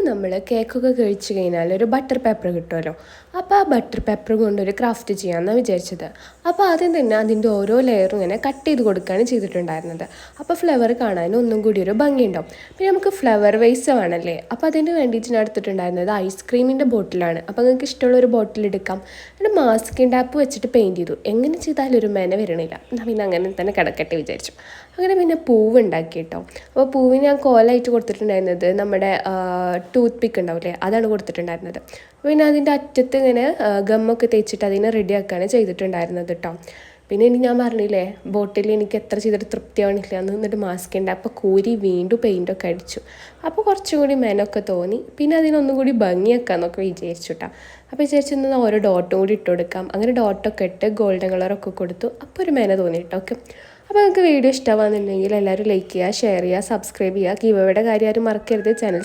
നമ്മൾ കേക്കൊക്കെ കഴിച്ച് കഴിഞ്ഞാൽ ഒരു ബട്ടർ പേപ്പർ കിട്ടുമല്ലോ. അപ്പോൾ ആ ബട്ടർ പേപ്പർ കൊണ്ടൊരു ക്രാഫ്റ്റ് ചെയ്യാമെന്നാണ് വിചാരിച്ചത്. അപ്പോൾ ആദ്യം തന്നെ അതിൻ്റെ ഓരോ ലെയറും ഇങ്ങനെ കട്ട് ചെയ്ത് കൊടുക്കുകയാണ് ചെയ്തിട്ടുണ്ടായിരുന്നത്. അപ്പോൾ ഫ്ലവർ കാണാൻ ഒന്നും കൂടി ഒരു ഭംഗിയുണ്ടാവും. പിന്നെ നമുക്ക് ഫ്ലവർ വേസ് വേണമല്ലേ. അപ്പോൾ അതിന് വേണ്ടിയിട്ട് ഞാൻ എടുത്തിട്ടുണ്ടായിരുന്നത് ഐസ്ക്രീമിൻ്റെ ബോട്ടിലാണ്. അപ്പോൾ നിങ്ങൾക്ക് ഇഷ്ടമുള്ള ഒരു ബോട്ടിൽ എടുക്കാം. എന്നിട്ട് മാസ്കിൻ ടാപ്പ് വെച്ചിട്ട് പെയിൻറ്റ് ചെയ്തു. എങ്ങനെ ചെയ്താലും ഒരു മെന വരണില്ല. എന്നാൽ പിന്നെ അങ്ങനെ തന്നെ കിടക്കട്ടെ വിചാരിച്ചു. അങ്ങനെ പിന്നെ പൂവ് ഉണ്ടാക്കി കേട്ടോ. അപ്പോൾ പൂവിന് ഞാൻ കോലായിട്ട് കൊടുത്തിട്ടുണ്ടായിരുന്നത് നമ്മുടെ ടൂത്ത് പിക്ക് ഉണ്ടാവില്ലേ, അതാണ് കൊടുത്തിട്ടുണ്ടായിരുന്നത്. പിന്നെ അതിൻ്റെ അറ്റത്ത് ഇങ്ങനെ ഗമ്മൊക്കെ തേച്ചിട്ട് അതിനെ റെഡിയാക്കുകയാണ് ചെയ്തിട്ടുണ്ടായിരുന്നത് കേട്ടോ. പിന്നെ ഇനി ഞാൻ പറഞ്ഞില്ലേ ബോട്ടിൽ എനിക്ക് എത്ര ചെയ്തിട്ട് തൃപ്തിയാവണില്ല എന്ന്. എന്നിട്ട് മാസ്കിൻ്റെ അപ്പോൾ കൂരി വീണ്ടും പെയിൻറ്റൊക്കെ അടിച്ചു. അപ്പോൾ കുറച്ചും കൂടി മെനൊക്കെ തോന്നി. പിന്നെ അതിനൊന്നും കൂടി ഭംഗിയാക്കാമെന്നൊക്കെ വിചാരിച്ചു കേട്ടോ. അപ്പോൾ വിചാരിച്ചൊന്ന് ഓരോ ഡോട്ടും കൂടി ഇട്ട് കൊടുക്കാം. അങ്ങനെ ഡോട്ടൊക്കെ ഇട്ട് ഗോൾഡൻ കളറൊക്കെ കൊടുത്തു. അപ്പോൾ ഒരു മെന തോന്നി കേട്ടോ. ഓക്കെ, അപ്പോൾ നിങ്ങൾക്ക് വീഡിയോ ഇഷ്ടമാകുന്നുണ്ടെങ്കിൽ എല്ലാവരും ലൈക്ക് ചെയ്യുക, ഷെയർ ചെയ്യുക, സബ്സ്ക്രൈബ് ചെയ്യുക. ഗീവ് അവേയുടെ കാര്യം ആരും മറക്കരുത്. ചാനൽ